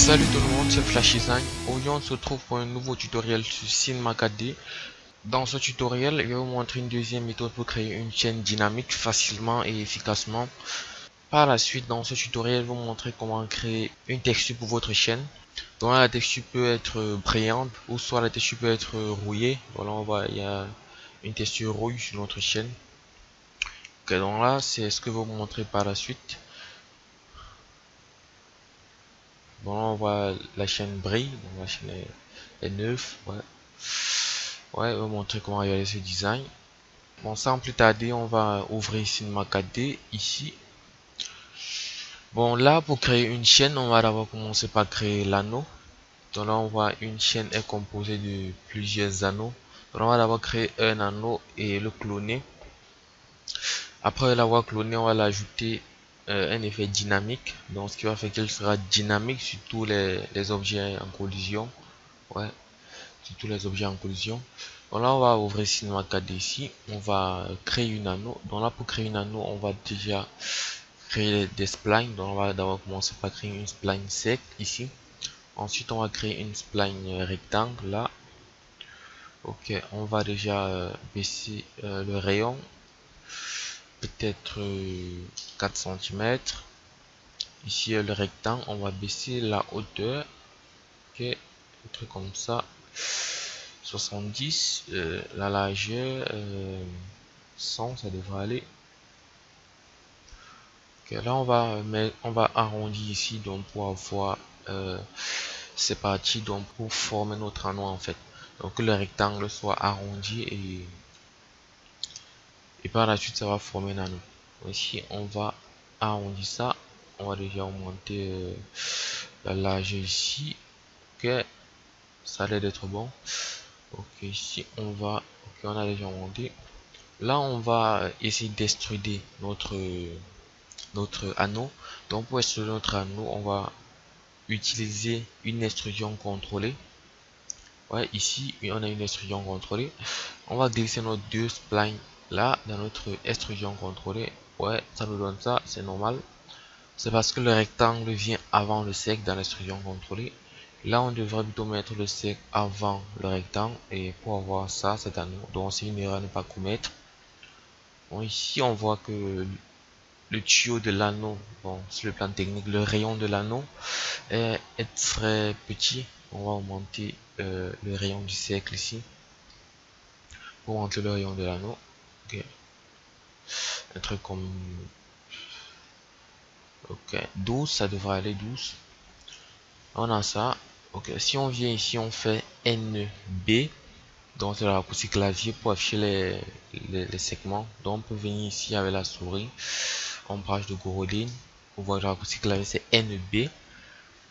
Salut tout le monde, c'est FlashDesign. Aujourd'hui on se retrouve pour un nouveau tutoriel sur Cinema 4D. Dans ce tutoriel, je vais vous montrer une deuxième méthode pour créer une chaîne dynamique facilement et efficacement. Par la suite, dans ce tutoriel, je vais vous montrer comment créer une texture pour votre chaîne. Donc là, la texture peut être brillante ou soit la texture peut être rouillée. Voilà, on voit, il y a une texture rouille sur notre chaîne. Ok, donc là, c'est ce que je vais vous montrer par la suite. Bon, là, on voit la chaîne brille, donc la chaîne est neuve. Ouais, je vais vous montrer comment réaliser ce design. Bon, sans plus tarder, on va ouvrir Cinema 4D ici. Bon, là, pour créer une chaîne, on va d'abord commencer par créer l'anneau. Donc là, on voit une chaîne est composée de plusieurs anneaux. Donc on va d'abord créer un anneau et le cloner. Après l'avoir cloné, on va l'ajouter un effet dynamique. Donc ce qui va faire qu'il sera dynamique sur tous les objets en collision. Ouais, sur tous les objets en collision. Donc là, on va ouvrir Cinema 4D ici. On va créer une anneau. Donc là, pour créer une anneau, on va déjà créer des splines. Donc on va d'abord commencer par créer une spline sec ici. Ensuite, on va créer une spline rectangle là. Ok, on va déjà baisser le rayon. Peut-être 4 cm. Ici, le rectangle, on va baisser la hauteur. Ok, un truc comme ça. 70. La largeur, 100, ça devrait aller. Ok, là, on va arrondir ici donc pour avoir ces parties donc pour former notre anneau en fait. Donc que le rectangle soit arrondi et par la suite ça va former un anneau. Donc, ici on va arrondir ça. On va déjà augmenter la largeur ici. Ok, ça a l'air d'être bon. Ok, ici on va, ok, on a déjà augmenté. Là on va essayer d'extruder notre anneau. Donc pour extruder notre anneau, on va utiliser une extrusion contrôlée. Ouais, ici on a une extrusion contrôlée. On va glisser nos deux splines là dans notre extrusion contrôlée. Ouais, ça nous donne ça, c'est normal. C'est parce que le rectangle vient avant le cercle dans l'extrusion contrôlée. Là, on devrait plutôt mettre le cercle avant le rectangle et pour avoir ça, cet anneau. Donc, c'est une erreur à ne pas commettre. Bon, ici, on voit que le tuyau de l'anneau, bon, sur le plan technique, le rayon de l'anneau est très petit. On va augmenter le rayon du cercle ici pour augmenter le rayon de l'anneau. Ok, un truc comme 12, ça devrait aller 12. On a ça. Ok, si on vient ici, on fait NB. Donc c'est le raccourci clavier pour afficher les segments. Donc on peut venir ici avec la souris, ombrage de Goroline. Vous voyez le raccourci clavier c'est NB.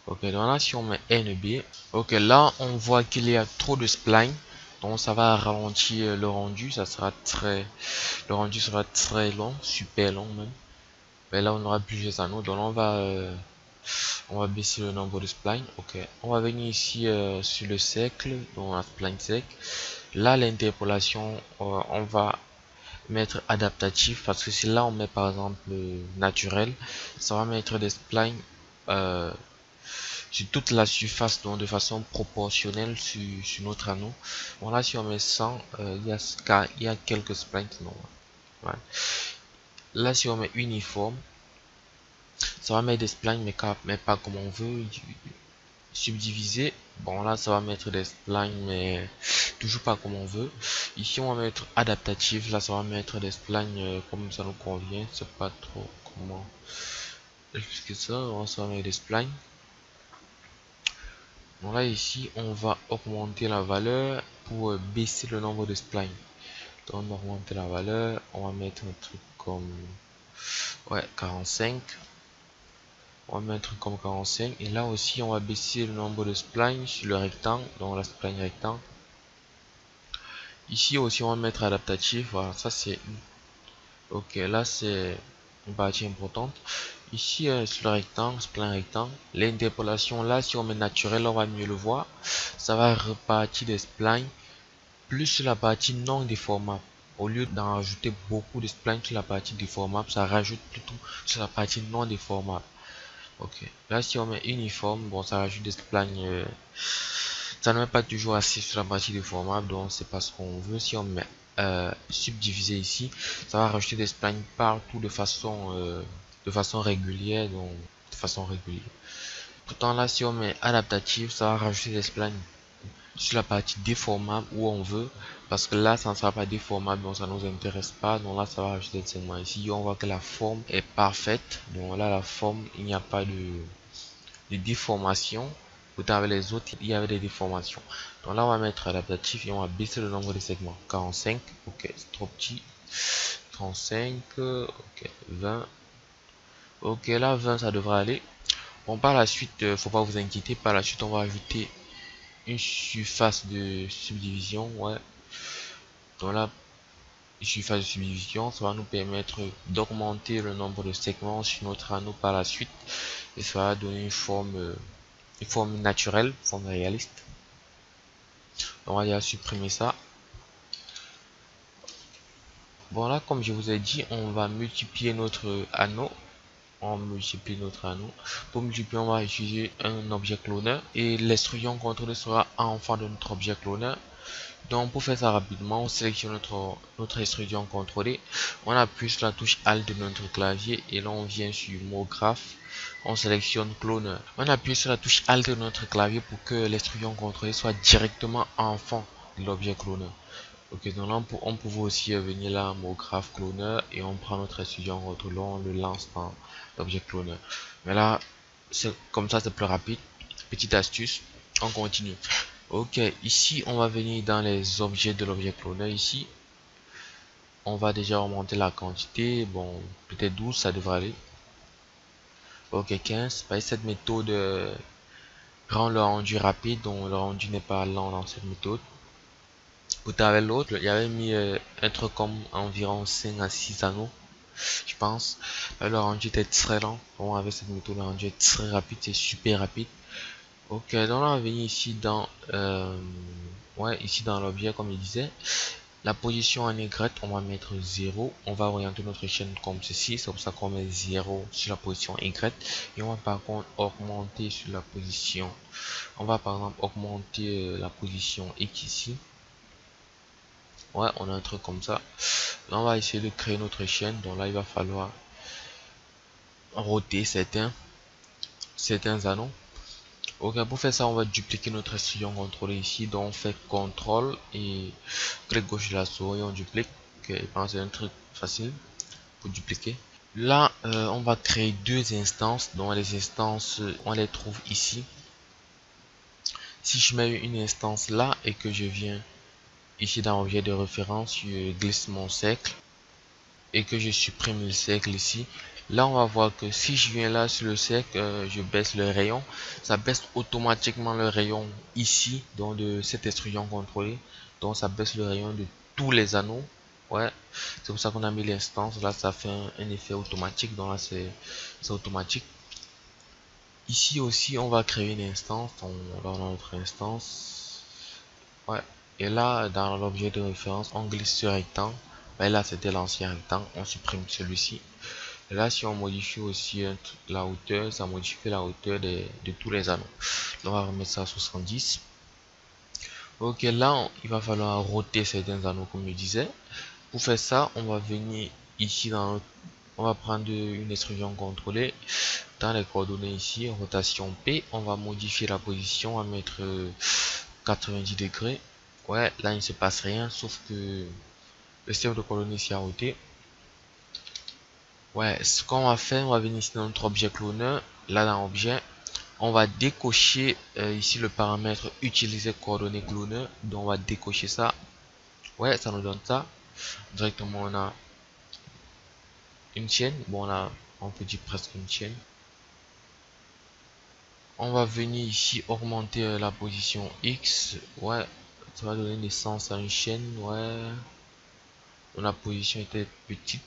Ok, donc là si on met NB, ok, là on voit qu'il y a trop de splines. Donc ça va ralentir le rendu, le rendu sera très long, super long même. Mais là on aura plusieurs anneaux, donc on va baisser le nombre de splines. Ok, on va venir ici sur le cercle, donc la spline sec. Là l'interpolation, on va mettre adaptatif parce que si là on met par exemple naturel, ça va mettre des splines sur toute la surface, donc de façon proportionnelle sur notre anneau. Bon là si on met 100, il y a quelques splines non. Ouais. Là si on met uniforme, ça va mettre des splines mais pas comme on veut. Subdiviser, bon là ça va mettre des splines mais toujours pas comme on veut. Ici on va mettre adaptatif, là ça va mettre des splines comme ça nous convient. C'est pas trop comment expliquer ça. Ça va mettre des splines. Bon là ici on va augmenter la valeur pour baisser le nombre de splines. Donc on va augmenter la valeur, on va mettre un truc comme 45. On va mettre comme 45 et là aussi on va baisser le nombre de splines sur le rectangle, donc la spline rectangle. Ici aussi on va mettre adaptatif, voilà, ça c'est ok, là c'est une partie importante. Ici sur le rectangle, spline rectangle, l'interpolation là si on met naturel on va mieux le voir, ça va repartir des splines plus sur la partie non déformable. Au lieu d'en rajouter beaucoup de splines sur la partie déformable, ça rajoute plutôt sur la partie non déformable. Ok, là si on met uniforme, bon ça rajoute des splines, ça ne met pas toujours assez sur la partie déformable, donc c'est pas ce qu'on veut. Si on met subdiviser ici, ça va rajouter des splines partout de façon régulière, donc de façon régulière. Pourtant là si on met adaptatif, ça va rajouter des splines sur la partie déformable où on veut, parce que là ça ne sera pas déformable, donc ça nous intéresse pas. Donc là ça va rajouter des segments ici, on voit que la forme est parfaite, donc là la forme, il n'y a pas de déformation. Pourtant avec les autres il y avait des déformations. Donc là on va mettre adaptatif et on va baisser le nombre de segments. 45, ok, c'est trop petit. 35, ok, 20, ok, là 20 ça devrait aller. Bon, par la suite, faut pas vous inquiéter, par la suite on va ajouter une surface de subdivision. Ouais, donc là une surface de subdivision, ça va nous permettre d'augmenter le nombre de segments sur notre anneau par la suite, et ça va donner une forme naturelle, une forme réaliste. Donc on va déjà supprimer ça. Bon là comme je vous ai dit, on va multiplier notre anneau. On multiplie notre anneau. Pour multiplier, on va utiliser un objet cloneur et l'extrusion contrôlée sera enfant de notre objet cloneur. Donc pour faire ça rapidement, on sélectionne notre extrusion contrôlée, on appuie sur la touche Alt de notre clavier et là on vient sur mot graphe, on sélectionne cloneur. On appuie sur la touche Alt de notre clavier pour que l'extrusion contrôlée soit directement enfant de l'objet cloneur. Ok, donc là on pouvait aussi venir là, mot graphe cloneur, et on prend notre extrusion contrôlée, on le lance dans l'objet cloneur. Mais là, c'est comme ça, c'est plus rapide. Petite astuce, on continue. Ok, ici on va venir dans les objets de l'objet cloneur. Ici on va déjà augmenter la quantité, bon peut-être 12 ça devrait aller. Ok, 15, cette méthode rend le rendu rapide, donc le rendu n'est pas lent dans cette méthode. Pourtant avec l'autre il y avait mis un truc comme environ 5 à 6 anneaux, je pense. Le rendu était très lent. Bon, avec cette méthode le rendu est très rapide, c'est super rapide. Ok, donc là on va venir ici dans ouais, ici dans l'objet comme je disais. La position en Y, on va mettre 0. On va orienter notre chaîne comme ceci. C'est pour ça qu'on met 0 sur la position Y. Et on va par contre augmenter sur la position. On va par exemple augmenter la position X ici. Ouais, on a un truc comme ça. Là, on va essayer de créer notre chaîne. Donc là, il va falloir roter certains anneaux. Ok, pour faire ça, on va dupliquer notre extrusion contrôlée ici. Donc on fait CTRL et clic gauche de la souris, on duplique. Ok, je pense que c'est un truc facile pour dupliquer. Là, on va créer deux instances. Donc les instances, on les trouve ici. Si je mets une instance là et que je viens ici dans objet de référence, je glisse mon cercle et que je supprime le cercle ici, là on va voir que si je viens là sur le cercle, je baisse le rayon, ça baisse automatiquement le rayon ici, donc de cette extrusion contrôlée. Donc ça baisse le rayon de tous les anneaux. Ouais, c'est pour ça qu'on a mis l'instance là, ça fait un effet automatique. Donc là c'est automatique. Ici aussi on va créer une instance, on va dans notre instance. Ouais, et là dans l'objet de référence on glisse ce rectangle. Ben là c'était l'ancien rectangle, on supprime celui-ci. Là si on modifie aussi la hauteur, ça modifie la hauteur de tous les anneaux. Donc on va remettre ça à 70. Ok, là il va falloir roter certains anneaux comme je disais. Pour faire ça, on va venir ici on va prendre une extrusion contrôlée dans les coordonnées ici, rotation P. On va modifier la position, à mettre 90 degrés. Ouais, là il ne se passe rien, sauf que le cercle de coordonnées ici a roté. Ouais, ce qu'on va faire, on va venir ici dans notre objet cloneur. Là dans objet, on va décocher ici le paramètre utiliser coordonnées cloneur. Donc on va décocher ça. Ouais, ça nous donne ça. Directement on a une chaîne. Bon là, on peut dire presque une chaîne. On va venir ici augmenter la position X. Ouais, ça va donner naissance à une chaîne. Ouais, la position était petite.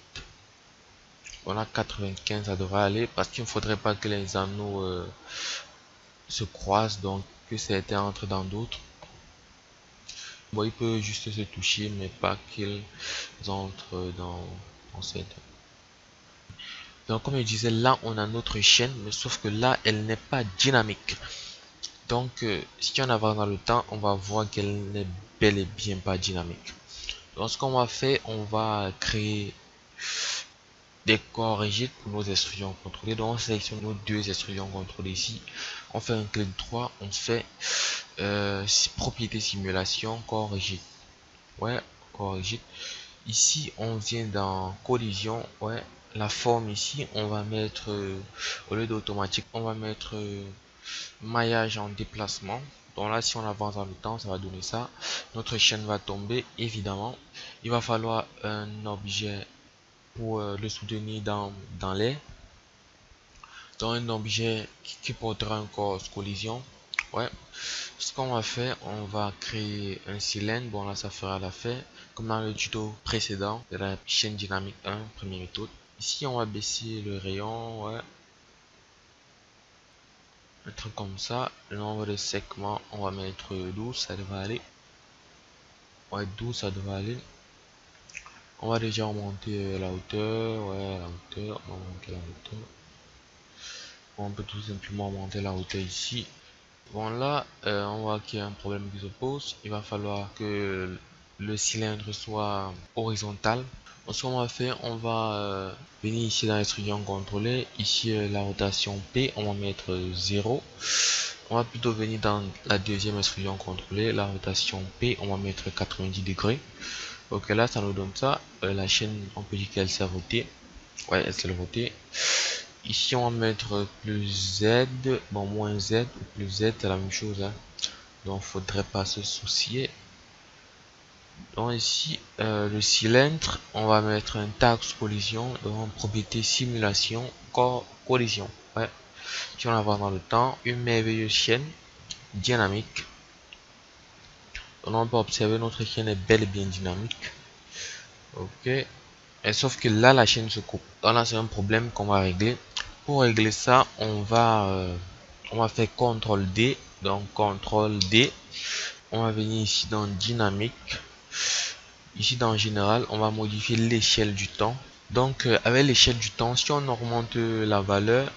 On a 95, ça devrait aller parce qu'il ne faudrait pas que les anneaux se croisent, donc que certains entrent dans d'autres. Bon, il peut juste se toucher, mais pas qu'ils entrent dans certains. Donc comme je disais, là on a notre chaîne, mais sauf que là elle n'est pas dynamique. Donc si on avance dans le temps, on va voir qu'elle n'est bel et bien pas dynamique. Donc ce qu'on va faire, on va créer des corps rigides pour nos extrusions contrôlées. Donc on sélectionne nos deux extrusions contrôlées ici. On fait un clic droit, on fait propriété simulation, corps rigide. Ouais, corps rigide. Ici on vient dans collision. Ouais, la forme ici on va mettre au lieu d'automatique, on va mettre maillage en déplacement. Donc là si on avance dans le temps, ça va donner ça. Notre chaîne va tomber évidemment. Il va falloir un objet pour le soutenir dans l'air. Dans un objet qui portera un corps collision. Ouais, ce qu'on va faire, on va créer un cylindre. Bon là ça fera l'affaire comme dans le tuto précédent de la chaîne dynamique 1, première méthode. Ici on va baisser le rayon. Ouais, un truc comme ça. Le nombre de segments on va mettre 12, ça devrait aller. Ouais, 12 ça devrait aller. On va déjà augmenter la hauteur. Ouais, la hauteur, on va augmenter la hauteur. On peut tout simplement augmenter la hauteur ici. Bon là on voit qu'il y a un problème qui se pose. Il va falloir que le cylindre soit horizontal. Donc, ce qu'on va faire, on va venir ici dans l'extrusion contrôlée. Ici la rotation P, on va mettre 0. On va plutôt venir dans la deuxième extrusion contrôlée. La rotation P, on va mettre 90 degrés. Ok, là ça nous donne ça. La chaîne, on peut dire qu'elle s'est rotée. Ouais, elle s'est rotée. Ici on va mettre plus Z, bon moins Z ou plus Z, c'est la même chose, hein. Donc faudrait pas se soucier. Donc ici le cylindre, on va mettre un tag collision, donc propriété simulation corps collision. Ouais. Si on avance dans le temps, une merveilleuse chaîne dynamique. Donc on peut observer notre chaîne est bel et bien dynamique. Ok. Et sauf que là la chaîne se coupe. Donc là c'est un problème qu'on va régler. Pour régler ça, on va faire CTRL D. Donc CTRL D. On va venir ici dans dynamique. Ici dans général, on va modifier l'échelle du temps. Donc avec l'échelle du temps, si on augmente la valeur,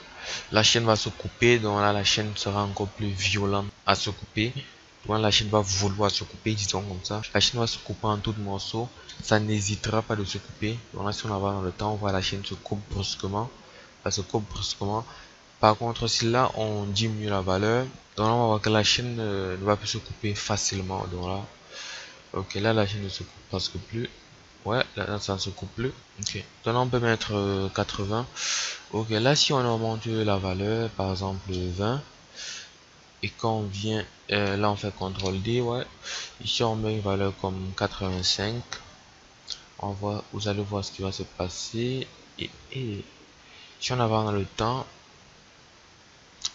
la chaîne va se couper. Donc là la chaîne sera encore plus violente à se couper. Donc la chaîne va vouloir se couper, disons comme ça. La chaîne va se couper en tout morceaux. Ça n'hésitera pas de se couper. Donc là si on avance dans le temps, on voit la chaîne se coupe brusquement. Elle se coupe brusquement. Par contre, si là on diminue la valeur, donc là on va voir que la chaîne ne va plus se couper facilement. Donc là, ok, là la chaîne ne se coupe presque plus. Ouais, là ça ne se coupe plus. Ok, donc là on peut mettre 80. Ok, là si on augmente la valeur, par exemple 20, et quand on vient, là on fait CTRL D, ouais. Ici on met une valeur comme 85. On voit, vous allez voir ce qui va se passer. Et si on avance dans le temps,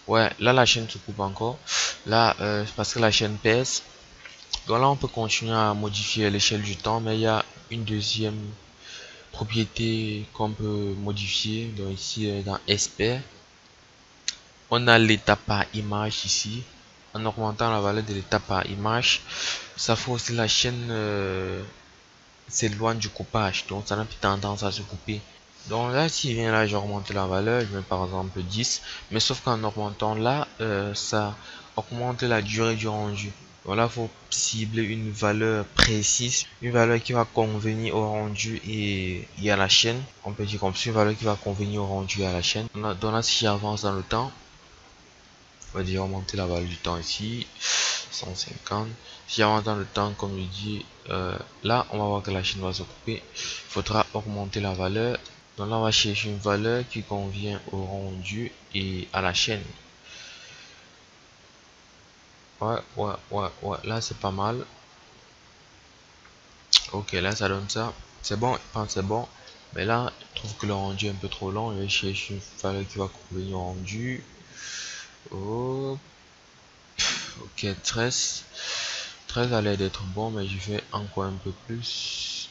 ouais, là la chaîne se coupe encore. Là, parce que la chaîne pèse. Donc là, on peut continuer à modifier l'échelle du temps, mais il y a une deuxième propriété qu'on peut modifier. Donc ici, dans expert, on a l'état par image ici. En augmentant la valeur de l'état par image, ça fait aussi la chaîne s'éloigne du coupage. Donc ça n'a plus tendance à se couper. Donc là, si vient là, j'augmente la valeur, je mets par exemple 10, mais sauf qu'en augmentant là, ça augmente la durée du rendu. Donc là, faut cibler une valeur précise, une valeur qui va convenir au rendu et à la chaîne. On peut dire comme ça, une valeur qui va convenir au rendu et à la chaîne. Donc là, si j'avance dans le temps, on va dire augmenter la valeur du temps ici, 150. Si j'avance dans le temps, comme je dis, là, on va voir que la chaîne va se couper. Il faudra augmenter la valeur. Donc là, on va chercher une valeur qui convient au rendu et à la chaîne. Ouais, là, c'est pas mal. Ok, là, ça donne ça. C'est bon, je pense c'est bon. Mais là, je trouve que le rendu est un peu trop long. Je vais chercher une valeur qui va convenir au rendu. Oh. Ok, 13. 13 a l'air d'être bon, mais je vais encore un peu plus.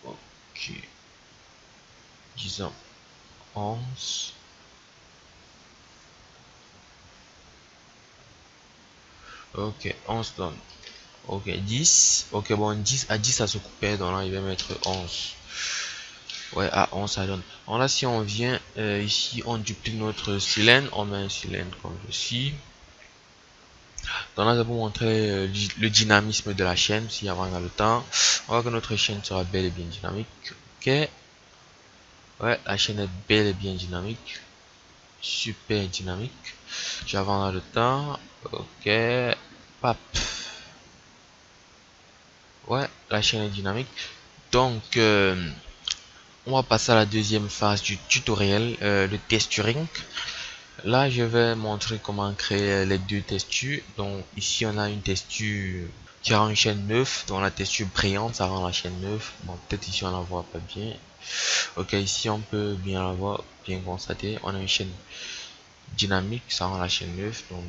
Ok. Disons 11. Ok, 11 donne. Ok, 10. Ok, bon, 10 à 10 ça se coupait, donc là il va mettre 11. Ouais, à 11 ça donne. Alors là, si on vient ici, on duplique notre cylindre, on met un cylindre comme ceci. Donc là, ça va vous montrer le dynamisme de la chaîne, si avant on a le temps. On voit que notre chaîne sera bel et bien dynamique. Ok. Ouais, la chaîne est bel et bien dynamique. Super dynamique. J'avance le temps. Ok. Pap. Ouais, la chaîne est dynamique. Donc, on va passer à la deuxième phase du tutoriel, le testuring. Là, je vais montrer comment créer les deux testues. Donc, ici, on a une testue qui rend une chaîne 9. Donc, la testue brillante, ça rend la chaîne 9. Bon, peut-être ici, on la voit pas bien. Ok, ici, on peut bien la voir, bien constater. On a une chaîne dynamique, ça rend la chaîne 9. Donc,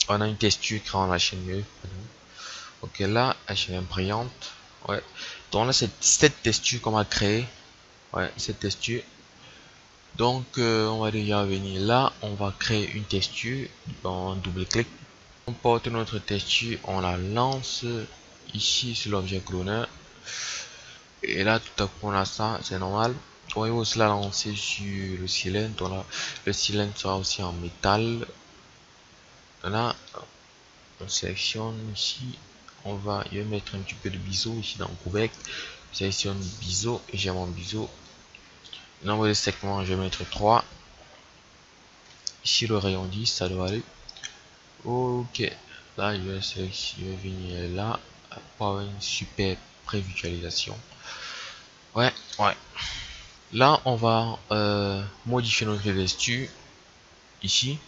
on a une testue qui rend la chaîne 9. Ok, là, la chaîne est brillante. Ouais. Donc, là, c'est cette testue qu'on va créer. Ouais, cette testue. Donc, on va déjà venir là. On va créer une testue. On double-clic. On porte notre testue, on la lance ici sur l'objet cloner. Et là, tout à coup, on a ça, c'est normal. On va aussi la lancer sur le cylindre. Donc là, le cylindre sera aussi en métal. Là, on sélectionne ici. Je vais mettre un petit peu de biseau ici dans le couvercle. Je sélectionne biseau et j'ai mon biseau. Nombre de segments, je vais mettre 3. Ici, le rayon 10, ça doit aller. Ok, là, je vais venir là pour une super prévisualisation. Ouais, ouais. Là, on va modifier notre texture ici.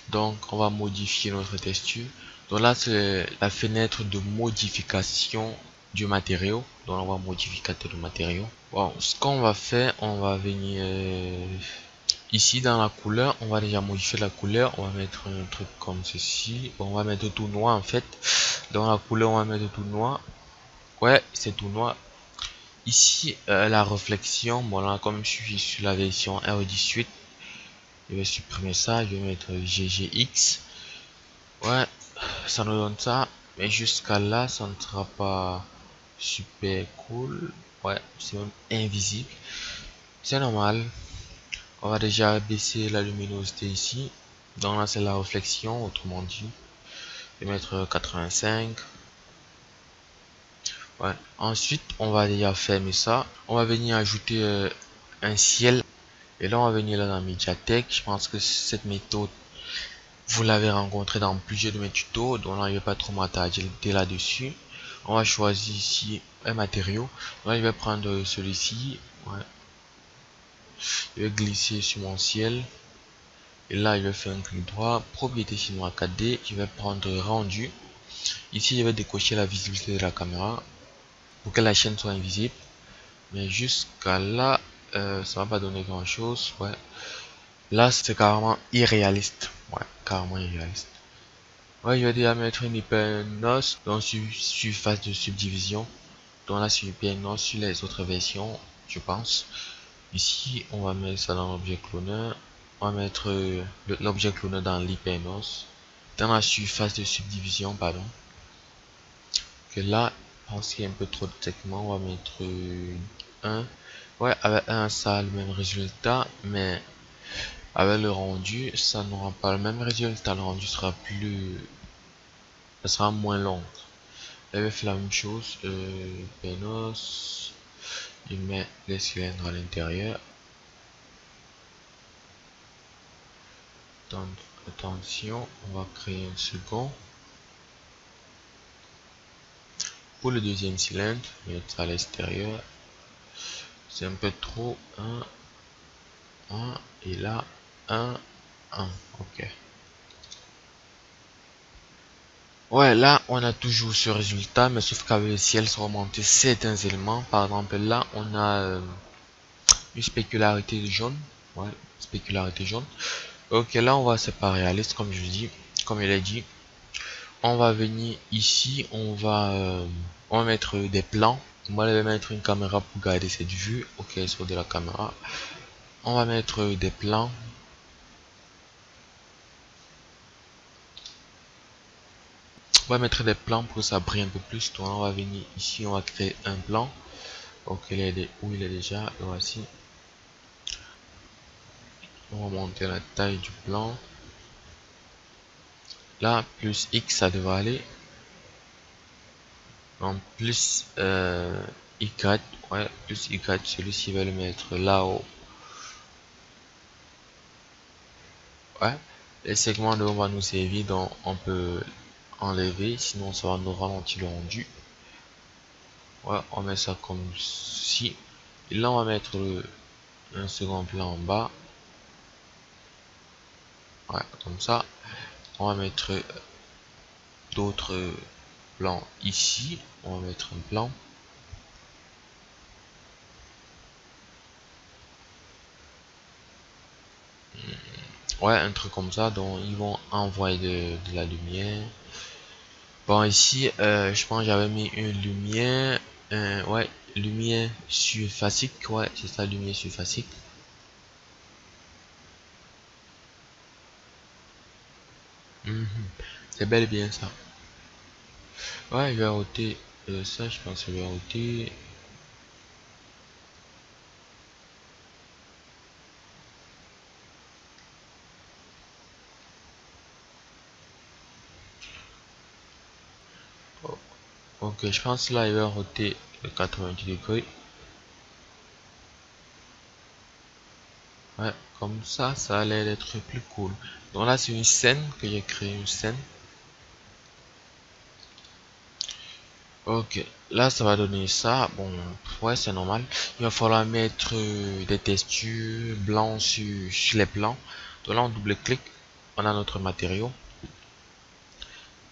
Donc, on va modifier notre texture. Donc là, c'est la fenêtre de modification du matériau. Donc, on va modificateur de matériau. Bon, ce qu'on va faire, on va venir ici dans la couleur. On va déjà modifier la couleur. On va mettre un truc comme ceci. Bon, on va mettre tout noir en fait. Dans la couleur, on va mettre tout noir. Ouais, c'est tout noir. Ici, la réflexion, bon là, comme je suis sur la version R18, je vais supprimer ça, je vais mettre GGX. Ouais, ça nous donne ça, mais jusqu'à là, ça ne sera pas super cool. Ouais, c'est même invisible. C'est normal. On va déjà baisser la luminosité ici. Donc là, c'est la réflexion, autrement dit. Je vais mettre 85. Ouais. Ensuite, on va déjà fermer ça. On va venir ajouter un ciel. Et là, on va venir là dans Mediatek. Je pense que cette méthode, vous l'avez rencontrée dans plusieurs de mes tutos. Donc là, je vais pas trop m'attarder là-dessus. On va choisir ici un matériau. Là, je vais prendre celui-ci. Ouais. Je vais glisser sur mon ciel. Et là, je vais faire un clic droit. Propriété chinois 4D. Je vais prendre rendu. Ici, je vais décocher la visibilité de la caméra pour que la chaîne soit invisible. Mais jusqu'à là, ça va pas donner grand chose. Ouais. Là, c'est carrément irréaliste. Ouais, carrément irréaliste. Ouais, je vais déjà mettre une hypernos dans surface de subdivision. Donc là, sur hypernos sur les autres versions, je pense. Ici, on va mettre ça dans l'objet cloner. On va mettre l'objet cloner dans l'hypernos. Dans la surface de subdivision, pardon. Que là, je pense qu'il y a un peu trop de segments. On va mettre 1. Ouais, avec 1, ça a le même résultat, mais avec le rendu, ça n'aura pas le même résultat. Le rendu sera plus, ça sera moins long. Là, je vais faire la même chose. Penos, je mets les cylindres à l'intérieur. Attention, on va créer un second. Pour le deuxième cylindre, mettre à l'extérieur. C'est un peu trop. 1, et là, 1, 1. Ok. Ouais, là, on a toujours ce résultat, mais sauf qu'avec le ciel, sont remontés certains éléments. Par exemple, là, on a une spécularité jaune. Ouais, spécularité jaune. Ok, là, on va séparer réaliste, comme je dis, comme il a dit. On va venir ici, on va mettre des plans. Moi, je vais mettre une caméra pour garder cette vue. Ok, sur de la caméra. On va mettre des plans. On va mettre des plans pour que ça brille un peu plus. Donc, on va venir ici, on va créer un plan. Ok, où il est déjà, le voici. On va monter la taille du plan. Là, plus X, ça devrait aller. En plus Y, ouais, plus Y, celui-ci va le mettre là-haut. Ouais, les segments de haut va nous servir, donc on peut enlever, sinon ça va nous ralentir le rendu. Ouais, on met ça comme ci. Et là, on va mettre un second plan en bas. Ouais, comme ça. On va mettre d'autres plans ici. On va mettre un plan. Ouais, un truc comme ça. Donc, ils vont envoyer de la lumière. Bon, ici, je pense que j'avais mis une lumière. Ouais, lumière surfacique. Ouais, c'est ça, lumière surfacique. Mhm. C'est bel et bien ça. Ouais, je vais ôter ça, je pense que je vais ôter. Oh, ok, je pense là, il va roter le 90 degrés. Ouais, comme ça a l'air d'être plus cool. Donc là, c'est une scène que j'ai créé, une scène. Ok, là, ça va donner ça. Bon, ouais, c'est normal. Il va falloir mettre des textures blancs sur les plans. Donc là, on double-clique, on a notre matériau.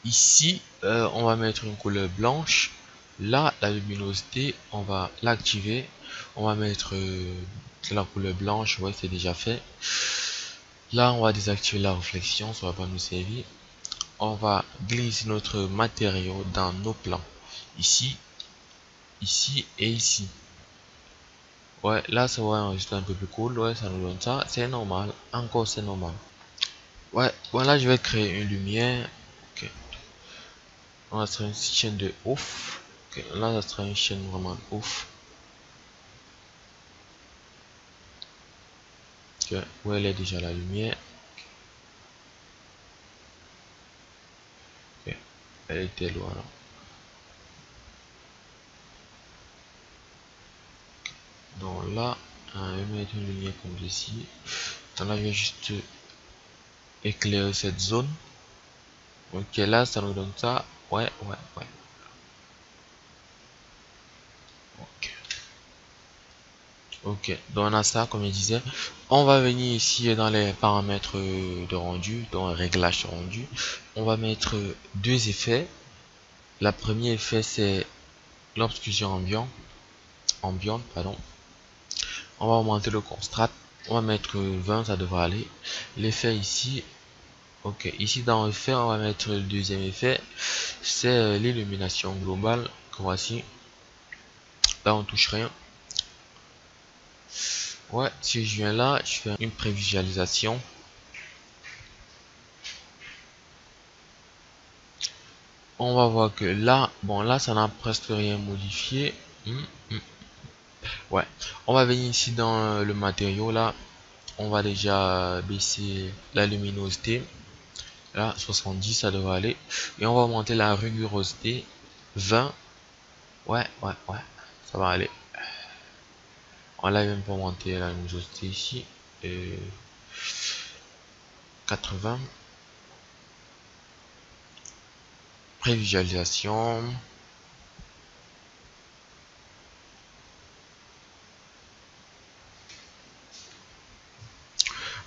Ici, on va mettre une couleur blanche. Là, la luminosité, on va l'activer. On va mettre la couleur blanche, ouais, c'est déjà fait. Là, on va désactiver la réflexion, ça va pas nous servir. On va glisser notre matériau dans nos plans. Ici, ici et ici. Ouais, là, ça va enregistrer un peu plus cool. Ouais, ça nous donne ça. C'est normal. Encore, c'est normal. Ouais, voilà, je vais créer une lumière. Ok. On va faire une chaîne de ouf. Ok, là, ça sera une chaîne vraiment ouf. Ok, où elle est déjà la lumière. Ok, elle était loin là. Donc là, je vais mettre une lumière comme ceci. Donc là, je vais juste éclairer cette zone. Ok, là, ça nous donne ça. Ouais, ouais, ouais. Ok. Ok, donc on a ça comme je disais. On va venir ici dans les paramètres de rendu, dans le réglage de rendu. On va mettre deux effets. Le premier effet c'est l'obscurcissement ambiante, pardon. On va augmenter le contraste. On va mettre 20, ça devrait aller. L'effet ici, ok, ici dans effet, on va mettre le deuxième effet. C'est l'illumination globale. Voici. Là on touche rien. Ouais, si je viens là, je fais une prévisualisation. On va voir que là, bon là ça n'a presque rien modifié. Ouais, on va venir ici dans le matériau là. On va déjà baisser la luminosité. Là, 70 ça devrait aller. Et on va augmenter la rigorosité. 20. Ouais, ouais, ouais. Ça va aller. On l'a même pas augmenter la luminosité ici. Et 80. Prévisualisation.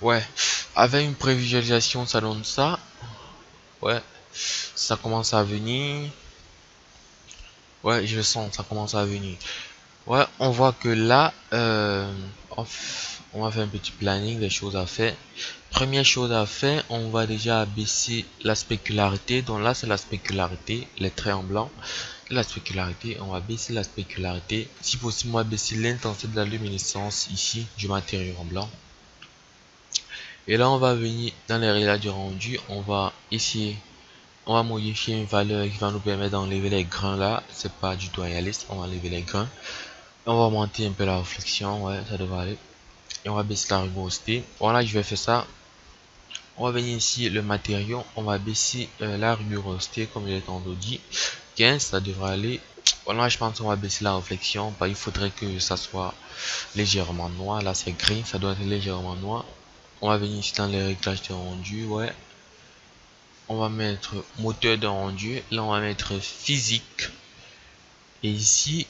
Ouais, avec une prévisualisation ça donne ça. Ouais, ça commence à venir. Ouais, je le sens, ça commence à venir. Ouais, on voit que là, on va faire un petit planning des choses à faire. Première chose à faire, on va déjà baisser la spécularité. Donc là, c'est la spécularité, les traits en blanc. La spécularité, on va baisser la spécularité. Si possible, on va baisser l'intensité de la luminescence ici du matériau en blanc. Et là, on va venir dans les réglages du rendu. On va essayer, on va modifier une valeur qui va nous permettre d'enlever les grains là. C'est pas du tout réaliste, on va enlever les grains. On va augmenter un peu la réflexion, ouais, ça devrait aller. Et on va baisser la rugosité. Voilà, je vais faire ça. On va venir ici, le matériau, on va baisser la rugosité comme il est en dit. 15, ça devrait aller. Voilà, je pense qu'on va baisser la réflexion. Bah, il faudrait que ça soit légèrement noir. Là, c'est gris, ça doit être légèrement noir. On va venir ici dans les réglages de rendu, ouais. On va mettre moteur de rendu. Là, on va mettre physique. Et ici,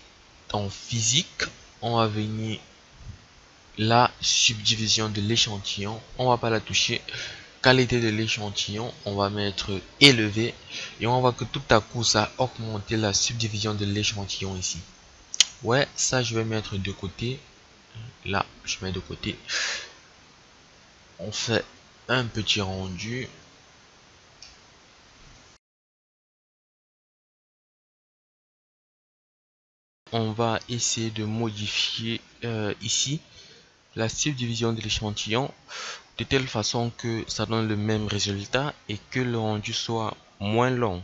dans physique, on va venir la subdivision de l'échantillon. On va pas la toucher. Qualité de l'échantillon, on va mettre élevé. Et on voit que tout à coup, ça a augmenté la subdivision de l'échantillon ici. Ouais, ça, je vais mettre de côté. Là, je mets de côté. On fait un petit rendu. On va essayer de modifier ici la subdivision de l'échantillon de telle façon que ça donne le même résultat et que le rendu soit moins long.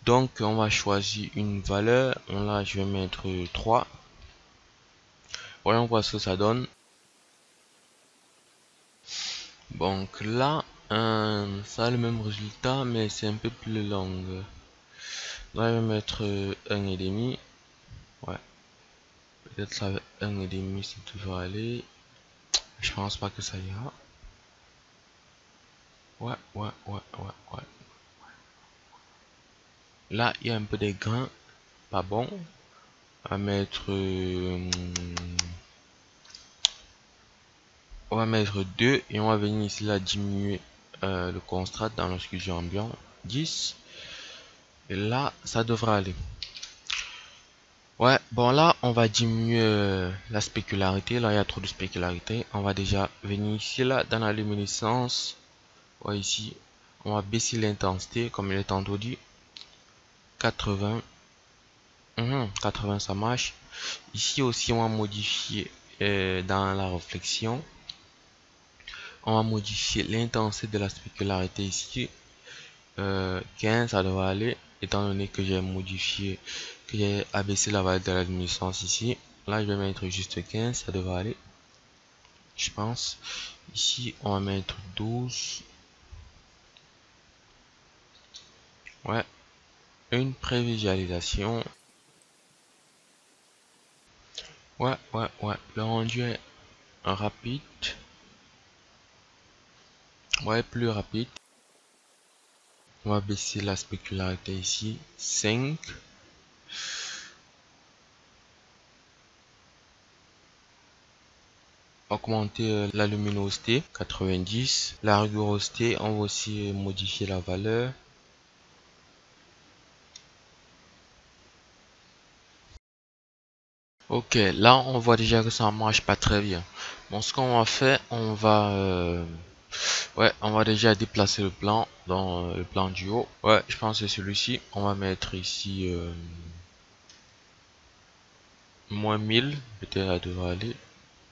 Donc on va choisir une valeur. Là je vais mettre 3. Voyons voir ce que ça donne. Donc là ça a le même résultat mais c'est un peu plus long. Là je vais mettre 1,5. Ouais, peut-être ça 1,5 ça devrait aller. Je pense pas que ça ira. Ouais. Là, il y a un peu des grains, pas bon. On va mettre 2 et on va venir ici là diminuer le contraste dans l'occlusion ambiant 10. Et là, ça devrait aller. Ouais, bon là, on va diminuer la spécularité. Là, il y a trop de spécularité. On va déjà venir ici là dans la luminescence. Ouais, ici, on va baisser l'intensité comme il est tantôt dit. 80. 80 ça marche. Ici aussi on va modifier dans la réflexion. On va modifier l'intensité de la spécularité ici. 15 ça devrait aller. Étant donné que j'ai modifié, que j'ai abaissé la valeur de la luminescence ici. Là je vais mettre juste 15, ça devrait aller. Je pense. Ici on va mettre 12. Ouais. Une prévisualisation. Ouais. Le rendu est rapide. Ouais, plus rapide. On va baisser la spécularité ici. 5. Augmenter la luminosité. 90. La rigorosité, on va aussi modifier la valeur. Ok, là on voit déjà que ça marche pas très bien. Bon, ce qu'on va faire, on va déjà déplacer le plan dans le plan du haut. Ouais, je pense que c'est celui-ci. On va mettre ici moins 1000. Peut-être ça devrait aller.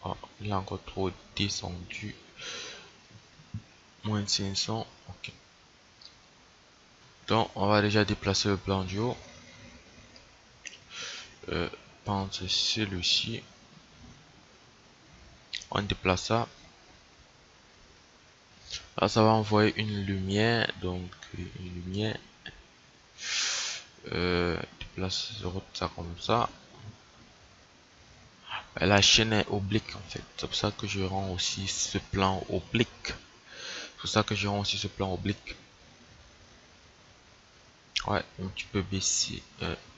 Oh, il a encore trop descendu. Moins 500. Ok. Donc on va déjà déplacer le plan du haut. Pense celui-ci. On déplace ça. Là, ça va envoyer une lumière. Donc, une lumière. Déplace ça comme ça. La chaîne est oblique en fait. C'est pour ça que je rends aussi ce plan oblique. C'est pour ça que je rends aussi ce plan oblique. Ouais, donc tu peux baisser.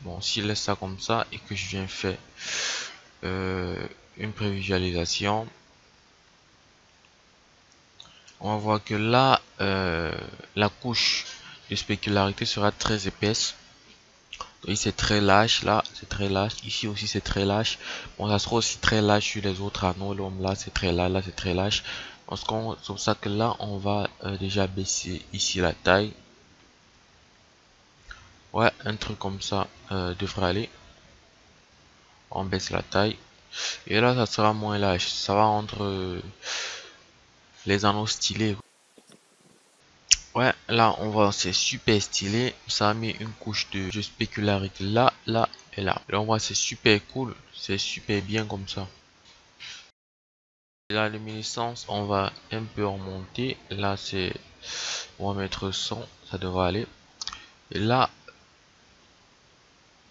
Bon, s'il laisse ça comme ça et que je viens faire une prévisualisation, on va voir que là, la couche de spécularité sera très épaisse. Donc c'est très lâche, là c'est très lâche, ici aussi c'est très lâche. Bon, ça sera aussi très lâche sur les autres anneaux. Là c'est très lâche, là c'est très lâche. C'est pour ça que là on va déjà baisser ici la taille. Ouais, un truc comme ça devrait aller. On baisse la taille. Et là ça sera moins lâche. Ça va rendre les anneaux stylés. Ouais, là on voit c'est super stylé. Ça a mis une couche de spécularité là, là et là. Là on voit c'est super cool, c'est super bien comme ça. La luminescence, on va un peu remonter. Là c'est, on va mettre 100, ça devrait aller. Et là,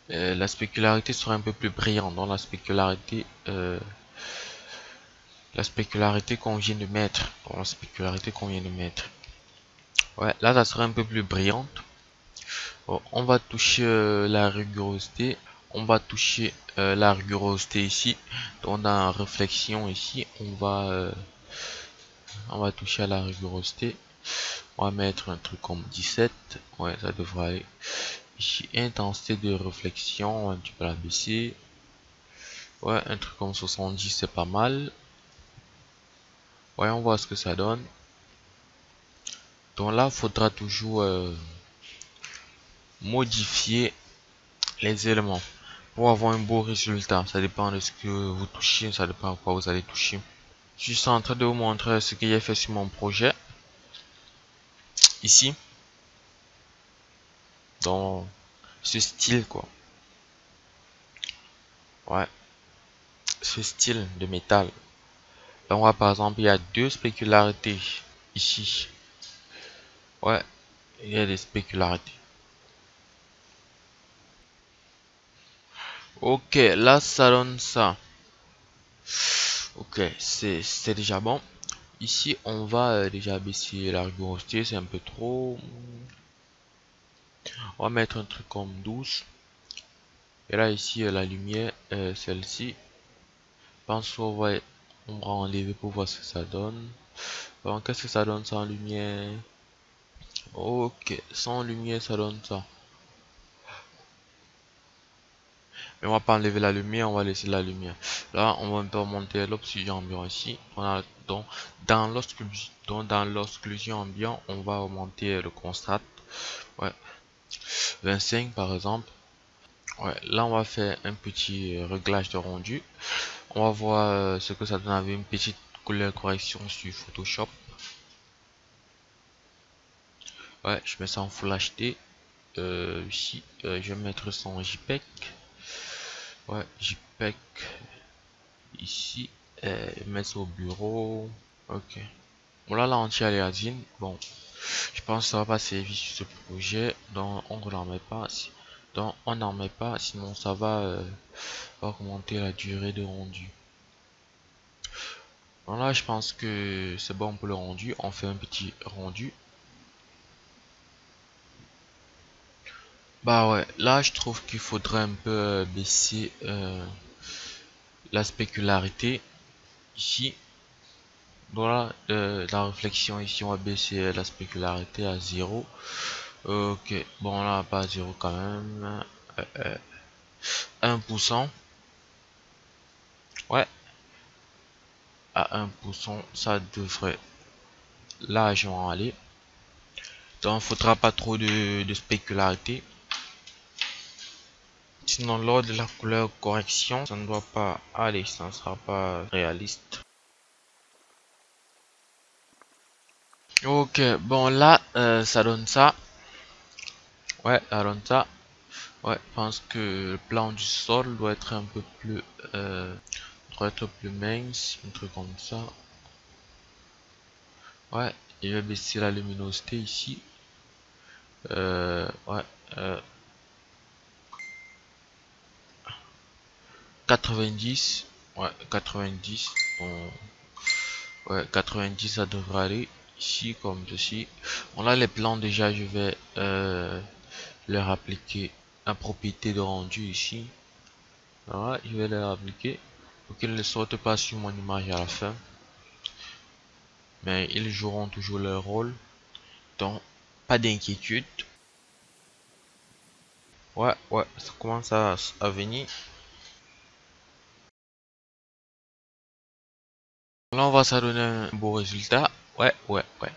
la spécularité sera un peu plus brillante. Dans la spécularité qu'on vient de mettre. Dans la spécularité qu'on vient de mettre. Ouais, là ça sera un peu plus brillante. Bon, on va toucher la rigorosité. On va toucher la rigorosité ici. Donc dans réflexion ici, on va toucher à la rigorosité. On va mettre un truc comme 17. Ouais, ça devrait aller. Ici, intensité de réflexion, on va un petit peu la baisser. Ouais, un truc comme 70, c'est pas mal. Ouais, on voit ce que ça donne. Donc là, il faudra toujours modifier les éléments pour avoir un beau résultat. Ça dépend de ce que vous touchez, ça dépend de quoi vous allez toucher. Je suis en train de vous montrer ce que j'ai fait sur mon projet. Ici, dans ce style quoi. Ouais, ce style de métal. Là, on voit par exemple, il y a deux spécularités ici. Ouais, il y a des spécularités. Ok, là, ça donne ça. Ok, c'est déjà bon. Ici, on va déjà baisser la rigorosité, c'est un peu trop. On va mettre un truc comme 12. Et là, ici, la lumière, celle-ci. Je pense on va enlever pour voir ce que ça donne. Donc, qu'est-ce que ça donne sans lumière? Ok, sans lumière, ça donne ça. Mais on va pas enlever la lumière, on va laisser la lumière. Là, on va un peu monter l'oxygène ambiant ici. On a donc dans l'occlusion ambiant, on va augmenter le contraste. Ouais, 25 par exemple. Ouais, là on va faire un petit réglage de rendu. On va voir ce que ça donne avec une petite couleur correction sur Photoshop. Ouais, je mets ça en Full HD. Ici, je vais mettre ça en JPEG. Ouais, JPEG. Ici, mettre ça au bureau. Ok. Bon là, l'anti-aliasing. Bon, je pense que ça va pas servir sur ce projet. Donc on n'en met pas. Donc on n'en met pas, sinon ça va augmenter la durée de rendu. Donc là, je pense que c'est bon pour le rendu. On fait un petit rendu. Bah ouais, là je trouve qu'il faudrait un peu baisser la spécularité ici. Voilà, la réflexion ici, on va baisser la spécularité à 0. Ok, bon là pas à 0 quand même. 1%. Ouais, à 1%, ça devrait largement aller. Donc, il faudra pas trop de spécularité. Sinon, lors de la couleur correction, ça ne doit pas aller, ça ne sera pas réaliste. Ok, bon là, ça donne ça. Ouais, ça donne ça. Ouais, je pense que le plan du sol doit être un peu plus, doit être plus mince, un truc comme ça. Ouais, je vais baisser la luminosité ici. Ouais, 90. Ouais, 90. Ouais, 90 ça devrait aller. Ici, comme ceci. On a les plans déjà, je vais leur appliquer la propriété de rendu ici. Voilà, je vais leur appliquer pour qu'ils ne sortent pas sur mon image à la fin. Mais ils joueront toujours leur rôle. Donc, pas d'inquiétude. Ouais, ouais, ça commence à venir. Là, on va ça donner un beau résultat. Ouais, ouais, ouais.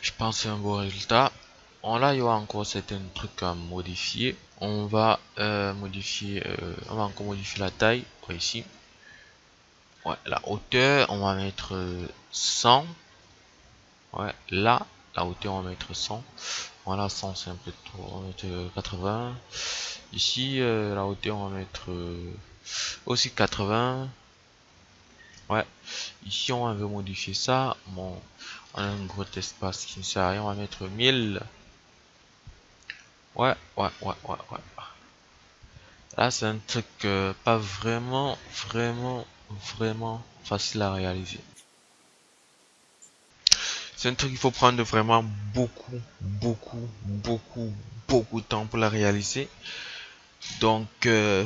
Je pense que c'est un beau résultat. On là, il y aura encore certains trucs à modifier. On va on va encore modifier la taille. Ouais, ici. Ouais, la hauteur, on va mettre 100. Ouais, là. La hauteur, on va mettre 100. Voilà, 100 c'est un peu trop. On va mettre 80. Ici, la hauteur, on va mettre aussi 80. Ouais. Ici, on veut modifier ça. Bon, on a un gros espace qui ne sert à rien. On va mettre 1000. Ouais. Là, c'est un truc pas vraiment facile à réaliser. C'est un truc qu'il faut prendre vraiment beaucoup de temps pour la réaliser. Donc,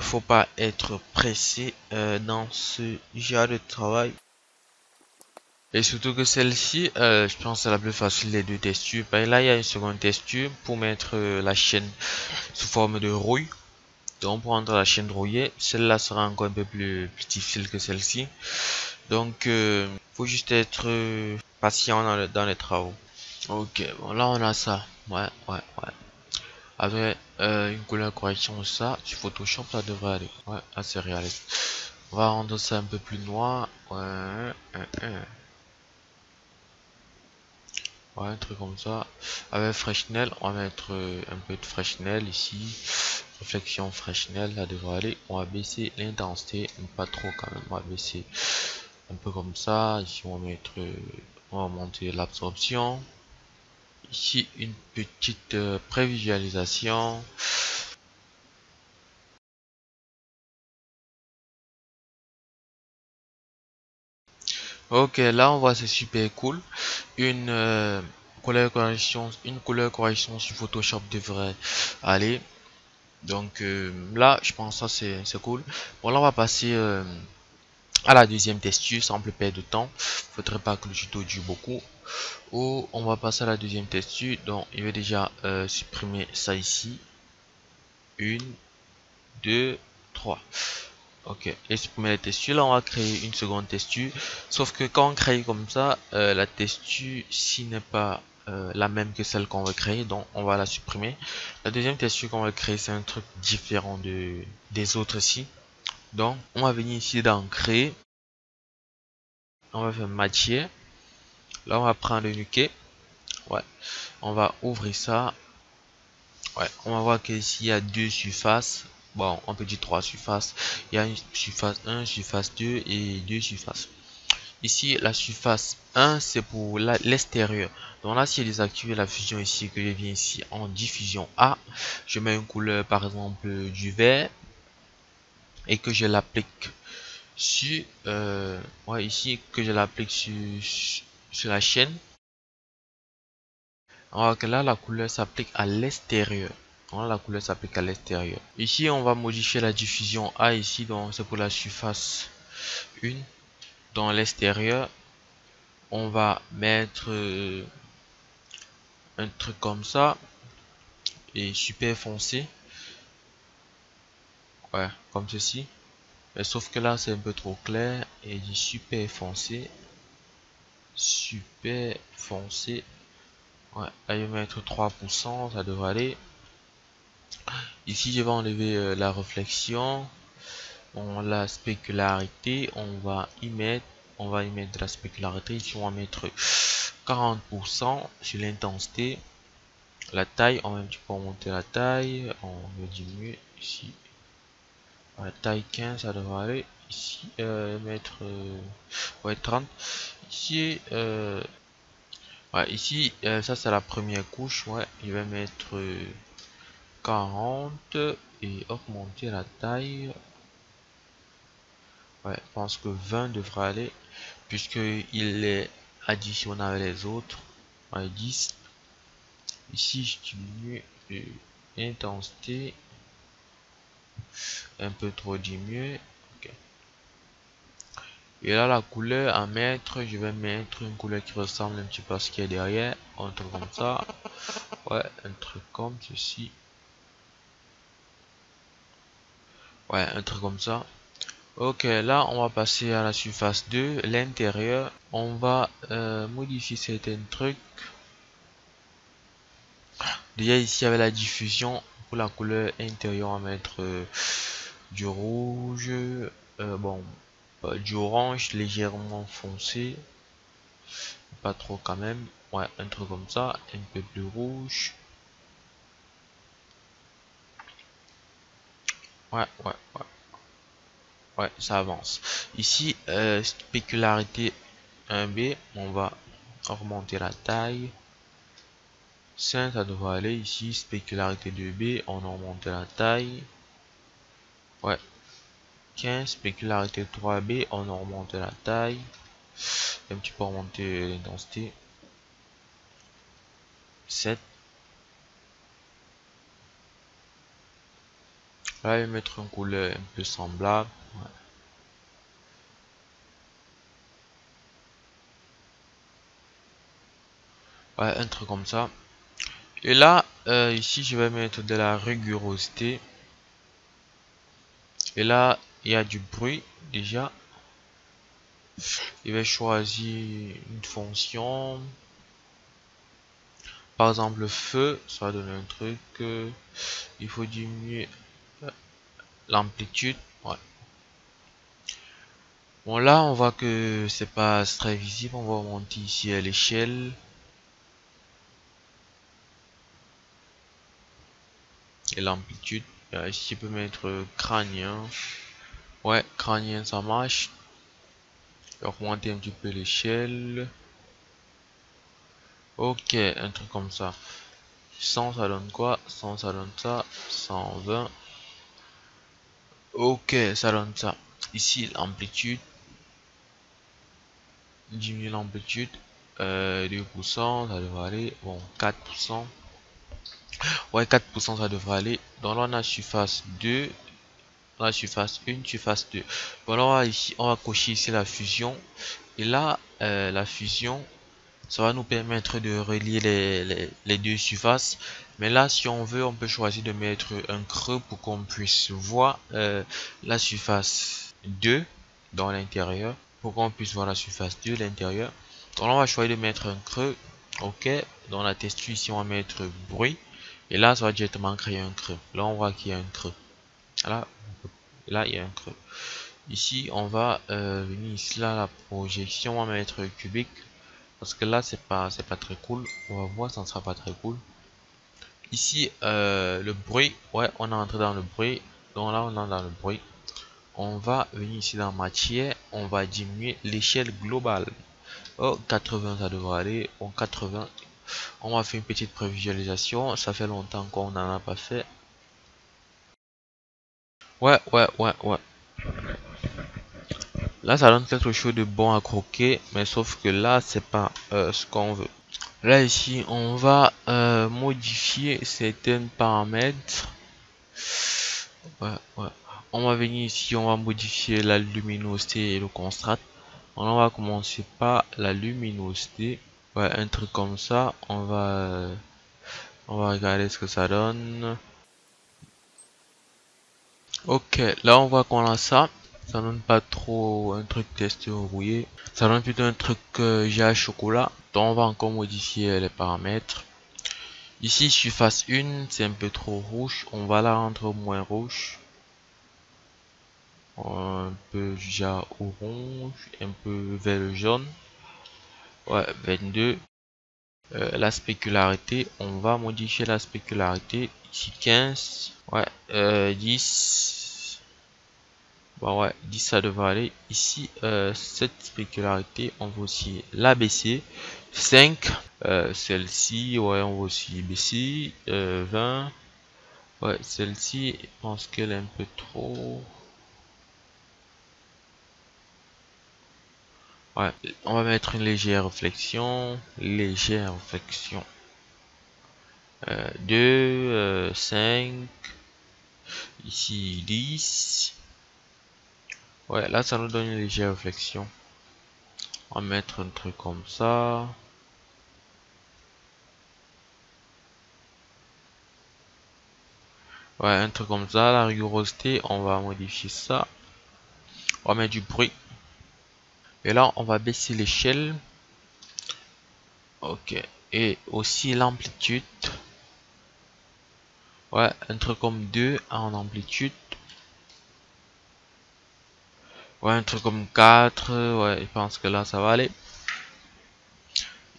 faut pas être pressé dans ce genre de travail. Et surtout que celle-ci, je pense que c'est la plus facile des deux textures. Ben là, il y a une seconde texture pour mettre la chaîne sous forme de rouille. Donc, pour rendre la chaîne rouillée, celle-là sera encore un peu plus difficile que celle-ci. Donc, faut juste être patient dans les travaux. Ok, bon là on a ça. Ouais. Avec une couleur correction ça, sur Photoshop ça devrait aller. Ouais, assez réaliste. On va rendre ça un peu plus noir. Ouais, un truc comme ça. Avec Fresnel, on va mettre un peu de Fresnel ici. Réflexion Fresnel, ça devrait aller. On va baisser l'intensité, mais pas trop quand même. On va baisser un peu comme ça. Ici on va mettre, on va monter l'absorption. Ici une petite prévisualisation. Ok, là on voit c'est super cool. Une couleur correction sur Photoshop devrait aller. Donc là, je pense que ça c'est cool. Bon là on va passer à la deuxième texture sans plus perdre de temps. Faudrait pas que le tuto dure beaucoup. Ou on va passer à la deuxième texture. Donc il va déjà supprimer ça ici. Une, deux, trois. Ok, et supprimer la texture. Là on va créer une seconde texture. Sauf que quand on crée comme ça, la texture si n'est pas la même que celle qu'on va créer, donc on va la supprimer. La deuxième texture qu'on va créer, c'est un truc différent des autres ici. Donc on va venir ici dans créer, on va faire matière. Là on va prendre le nuquet. Ouais, on va ouvrir ça. Ouais, on va voir qu'ici il y a deux surfaces. Bon, on peut dire trois surfaces. Il y a une surface 1, surface 2 et deux surfaces. Ici, la surface 1, c'est pour l'extérieur. Donc là, si je désactive la fusion ici, que je viens ici en diffusion A, je mets une couleur, par exemple, du vert, et que je l'applique sur, ouais, ici, que je l'applique sur la chaîne. Alors que là, la couleur s'applique à l'extérieur. Voilà, la couleur s'applique à l'extérieur. Ici, on va modifier la diffusion A ici, donc c'est pour la surface 1. Dans l'extérieur, on va mettre un truc comme ça et super foncé, ouais, comme ceci. Mais sauf que là c'est un peu trop clair et dit super foncé, ouais. Là je vais mettre 3%, ça devrait aller. Ici je vais enlever la réflexion, la spécularité, on va y mettre de la spécularité. Ici on va mettre 40% sur l'intensité. La taille, on va un petit peu monter la taille, on va diminuer ici. La taille 15, ça devrait aller. Ici, mettre ouais, 30. Ici, ouais, ici, ça c'est la première couche. Ouais, je vais mettre 40 et augmenter la taille. Ouais, je pense que 20 devrait aller puisque il est additionné avec les autres. Ouais, 10. Ici, je diminue l'intensité. Un peu trop diminué. Okay. Et là, la couleur à mettre, je vais mettre une couleur qui ressemble un petit peu à ce qu'il y a derrière. Un truc comme ça. Ouais, un truc comme ceci. Ouais, un truc comme ça. Ok, là, on va passer à la surface 2, l'intérieur. On va modifier certains trucs. Déjà ici, avec la diffusion, pour la couleur intérieure, on va mettre du rouge. Bon, du orange légèrement foncé. Pas trop quand même. Ouais, un truc comme ça, un peu plus rouge. Ouais, ouais, ouais. Ouais, ça avance. Ici, spécularité 1B, on va augmenter la taille. 5, ça devrait aller. Ici, spécularité 2B, on augmente la taille. Ouais. 15, spécularité 3B, on augmente la taille. Un petit peu augmenter l'intensité. 7. Là, je vais mettre une couleur un peu semblable. Ouais, un truc comme ça. Et là, ici, je vais mettre de la rigorosité. Et là, il y a du bruit déjà. Je vais choisir une fonction. Par exemple, le feu, ça va donner un truc. Il faut diminuer l'amplitude. Ouais. Bon, là, on voit que c'est pas très visible. On va monter ici à l'échelle. Et l'amplitude. Ici, je peux mettre crânien. Ouais, crânien, ça marche. Augmenter un petit peu l'échelle. Ok, un truc comme ça. 100, ça donne quoi? 100, ça donne ça. 120. Ok, ça donne ça. Ici, l'amplitude. Diminuer l'amplitude. 2%, ça devrait aller. Bon, 4%. Ouais, 4%, ça devrait aller. Donc là, on a surface 2. On a surface 1, surface 2. Bon, là, ici, on va cocher ici la fusion. Et là, la fusion, ça va nous permettre de relier les deux surfaces. Mais là, si on veut, on peut choisir de mettre un creux pour qu'on puisse voir la surface 2 dans l'intérieur. Pour qu'on puisse voir la surface 2 à l'intérieur. Donc là, on va choisir de mettre un creux. Ok. Dans la texture, ici, on va mettre bruit. Et là, ça va directement créer un creux. Là, on voit qu'il y a un creux. Là, il y a un creux. Ici, on va venir ici, là, la projection, on va mettre cubique. Parce que là, c'est pas très cool. On va voir, ça ne sera pas très cool. Ici, le bruit. Ouais, on est entré dans le bruit. Donc là, on est dans le bruit. On va venir ici dans matière. On va diminuer l'échelle globale. Oh, 80, ça devrait aller. Bon, 80. On va faire une petite prévisualisation. Ça fait longtemps qu'on n'en a pas fait. Ouais, ouais, ouais, ouais. Là, ça donne quelque chose de bon à croquer. Mais sauf que là, c'est pas ce qu'on veut. Là ici on va modifier certains paramètres. Ouais, ouais. On va venir ici, on va modifier la luminosité et le contraste. On va commencer par la luminosité. Ouais, un truc comme ça. On va regarder ce que ça donne. Ok, là on voit qu'on a ça. Ça donne pas trop un truc test rouillé. Ça donne plutôt un truc j'ai chocolat. Donc on va encore modifier les paramètres. Ici, surface 1, c'est un peu trop rouge. On va la rendre moins rouge. Un peu déjà orange, un peu vers le jaune. Ouais, 22. La spécularité, on va modifier la spécularité. Ici, 15. Ouais, 10. Bon, ouais, 10 ça devrait aller. Ici, cette spécularité, on va aussi la baisser. 5. Celle-ci, ouais, on va aussi baisser. 20. Ouais, celle-ci, je pense qu'elle est un peu trop. Ouais, on va mettre une légère réflexion. Légère réflexion. 2, 5. Ici, 10. Ouais, là, ça nous donne une légère réflexion. On va mettre un truc comme ça. Ouais, un truc comme ça. La rigorosité, on va modifier ça. On va mettre du bruit. Et là, on va baisser l'échelle. Ok. Et aussi l'amplitude. Ouais, un truc comme 2 en amplitude. Ouais, un truc comme 4. Ouais, je pense que là, ça va aller.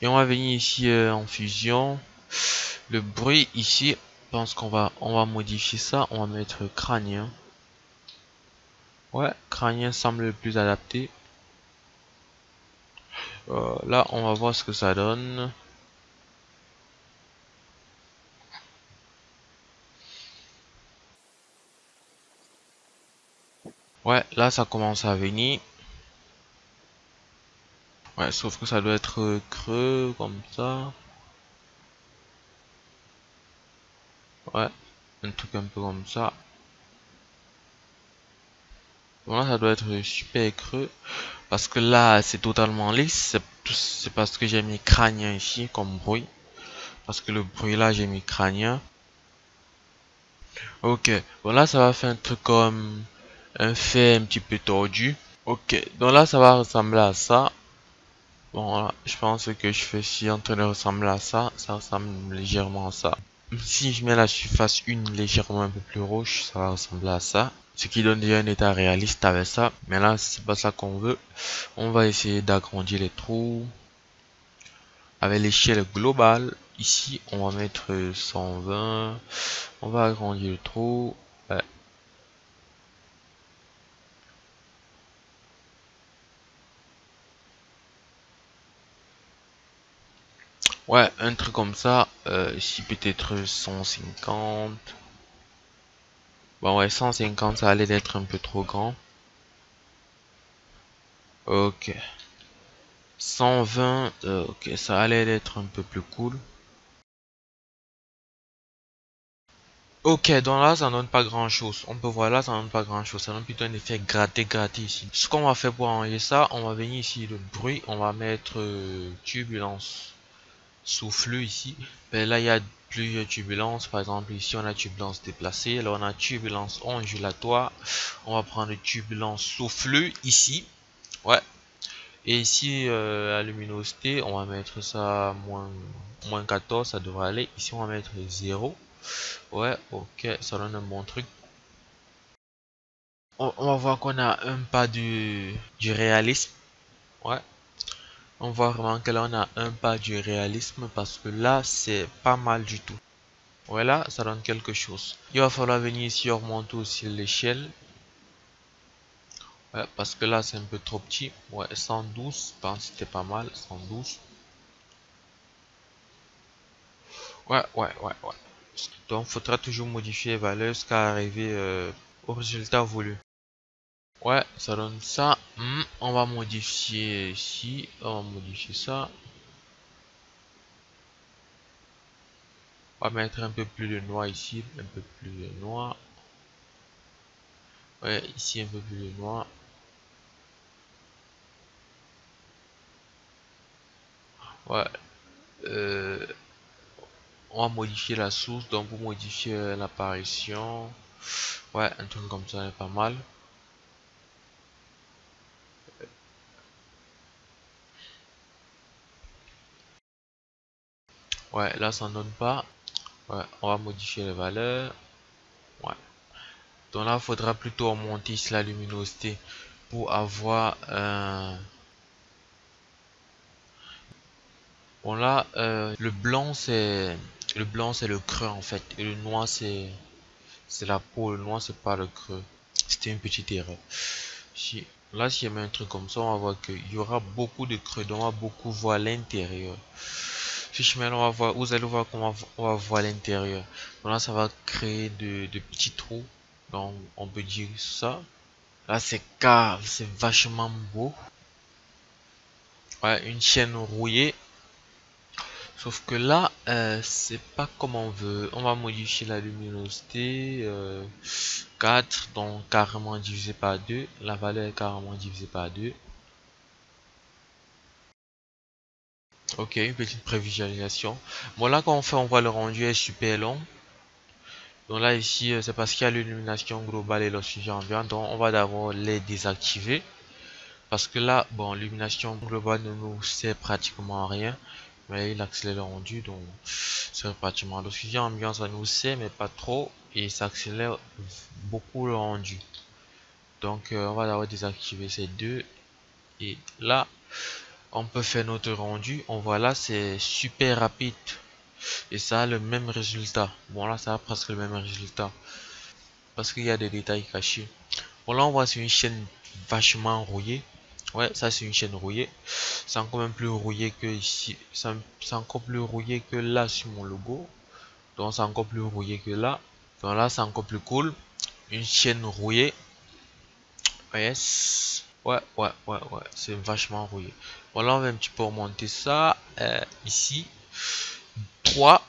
Et on va venir ici en fusion. Le bruit ici, je pense qu'on va modifier ça. On va mettre crânien. Ouais, crânien semble le plus adapté. Là, on va voir ce que ça donne. Ouais, là, ça commence à venir. Ouais, sauf que ça doit être creux comme ça. Ouais, un truc un peu comme ça. Bon, là, ça doit être super creux. Parce que là, c'est totalement lisse. C'est parce que j'ai mis crânien ici comme bruit. Parce que le bruit là, j'ai mis crânien. Ok, bon là, ça va faire un truc comme un fait un petit peu tordu. Ok, donc là, ça va ressembler à ça. Bon, là, je pense que je fais ici en train de ressembler à ça. Ça ressemble légèrement à ça. Si je mets la surface 1 légèrement un peu plus rouge, ça va ressembler à ça. Ce qui donne déjà un état réaliste avec ça. Mais là, c'est pas ça qu'on veut. On va essayer d'agrandir les trous. Avec l'échelle globale, ici, on va mettre 120. On va agrandir le trou. Ouais. Ouais, un truc comme ça. Ici, peut-être 150. Bon, ouais, 150, ça allait d'être un peu trop grand. Ok. 120, ok, ça allait d'être un peu plus cool. Ok, donc là, ça donne pas grand chose. On peut voir là, ça donne pas grand chose. Ça donne plutôt un effet gratté ici. Ce qu'on va faire pour enlever ça, on va venir ici, le bruit, on va mettre turbulence souffleux ici. Ben là, il y a plusieurs turbulences. Par exemple, ici, on a turbulence déplacée. Là, on a turbulence ondulatoire. On va prendre turbulence souffleux ici. Ouais. Et ici, la luminosité, on va mettre ça à moins 14, ça devrait aller. Ici, on va mettre 0. Ouais, ok, ça donne un bon truc. On va voir qu'on a un pas du réalisme. Ouais, on voit vraiment que là, on a un pas du réalisme parce que là, c'est pas mal du tout. Voilà, ça donne quelque chose. Il va falloir venir ici augmenter aussi l'échelle. Ouais, parce que là, c'est un peu trop petit. Ouais, 112, je pense que c'était pas mal. 112. Ouais. Donc, il faudra toujours modifier les valeurs jusqu'à arriver au résultat voulu. Ouais, ça donne ça. On va modifier ici. On va modifier ça. On va mettre un peu plus de noir ici. Un peu plus de noir. Ouais, ici un peu plus de noir. Ouais. Euh, on va modifier la source. Donc, pour modifier l'apparition. Ouais, un truc comme ça est pas mal. Ouais, là, ça ne donne pas. Ouais, on va modifier les valeurs. Ouais. Donc là, il faudra plutôt augmenter la luminosité pour avoir un... Bon là, le blanc c'est le creux en fait, et le noir c'est la peau. Le noir c'est pas le creux. C'était une petite erreur. Si là, si je mets un truc comme ça, on va voir qu'il y aura beaucoup de creux, donc on va beaucoup voir l'intérieur. Si je mets là, on va voir, vous allez voir comment on va voir l'intérieur. Donc là, ça va créer de petits trous. Donc on peut dire ça. Là, c'est cave, c'est vachement beau. Ouais, une chaîne rouillée. Sauf que là, c'est pas comme on veut. On va modifier la luminosité. 4, donc carrément divisé par 2. La valeur est carrément divisée par 2. Ok, une petite prévisualisation. Bon, là, quand on fait, on voit le rendu est super long. Donc là, ici, c'est parce qu'il y a l'illumination globale et l'oxygène ambiant. Donc, on va d'abord les désactiver. Parce que là, bon, l'illumination globale ne nous sert pratiquement à rien. Mais il accélère le rendu, donc c'est pratiquement l'oxygène ambiant, ça nous sert, mais pas trop. Et ça accélère beaucoup le rendu. Donc, on va d'abord désactiver ces deux. Et là, on peut faire notre rendu. On voit là, c'est super rapide. Et ça a le même résultat. Bon là, ça a presque le même résultat. Parce qu'il y a des détails cachés. Bon là, on voit sur une chaîne vachement rouillée. Ouais, ça c'est une chaîne rouillée. C'est encore même plus rouillé que ici. C'est encore plus rouillé que là sur mon logo. Donc c'est encore plus rouillé que là. Donc là, c'est encore plus cool. Une chaîne rouillée. Yes. Ouais, c'est vachement rouillé. Bon là, on va un petit peu remonter ça. Ici. 3.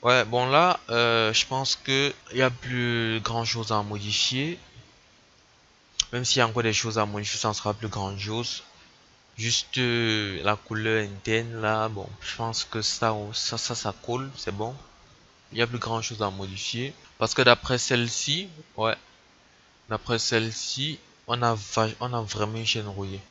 Ouais, bon là, je pense que il y a plus grand chose à modifier. Même s'il y a encore des choses à modifier, ça ne sera plus grand chose. Juste la couleur interne là, bon, je pense que ça colle, c'est bon. Il y a plus grand chose à modifier. Parce que d'après celle-ci, ouais, d'après celle-ci, on a vraiment une chaîne rouillée.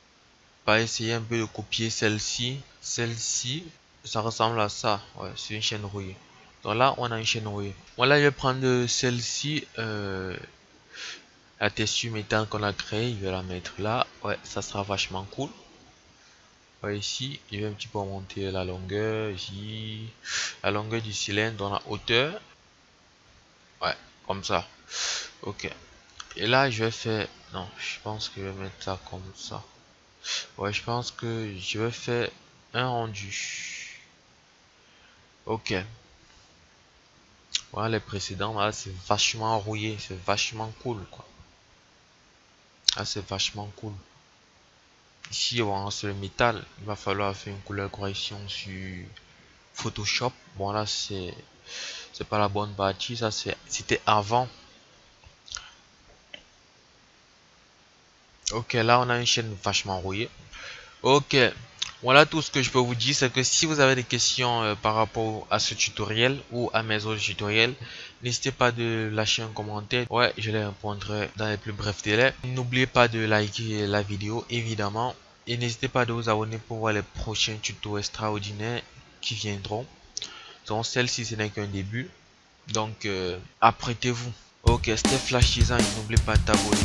Pas essayer un peu de copier celle-ci. Celle-ci, ça ressemble à ça, ouais, c'est une chaîne rouillée. Donc là, on a une chaîne rouillée. Voilà, je vais prendre celle-ci, la texture métal qu'on a créée, je vais la mettre là. Ouais, ça sera vachement cool. Ouais, ici, je vais un petit peu augmenter la longueur, ici, la longueur du cylindre dans la hauteur. Ouais, comme ça. Ok. Et là, je vais faire... Non, je pense que je vais mettre ça comme ça. Ouais, je pense que je vais faire un rendu. Ok. Voilà, les précédents, là, c'est vachement rouillé. C'est vachement cool, quoi. Ah, c'est vachement cool. Ici, on sur le métal. Il va falloir faire une couleur correction sur Photoshop. Bon, là, c'est pas la bonne partie. Ça, c'était avant. Ok, là, on a une chaîne vachement rouillée. Ok. Voilà tout ce que je peux vous dire, c'est que si vous avez des questions par rapport à ce tutoriel ou à mes autres tutoriels, n'hésitez pas de lâcher un commentaire. Ouais, je les répondrai dans les plus brefs délais. N'oubliez pas de liker la vidéo, évidemment. Et n'hésitez pas de vous abonner pour voir les prochains tutos extraordinaires qui viendront. Donc celle-ci, ce n'est qu'un début. Donc, apprêtez-vous. Ok, c'était Flash Design. N'oubliez pas de t'abonner.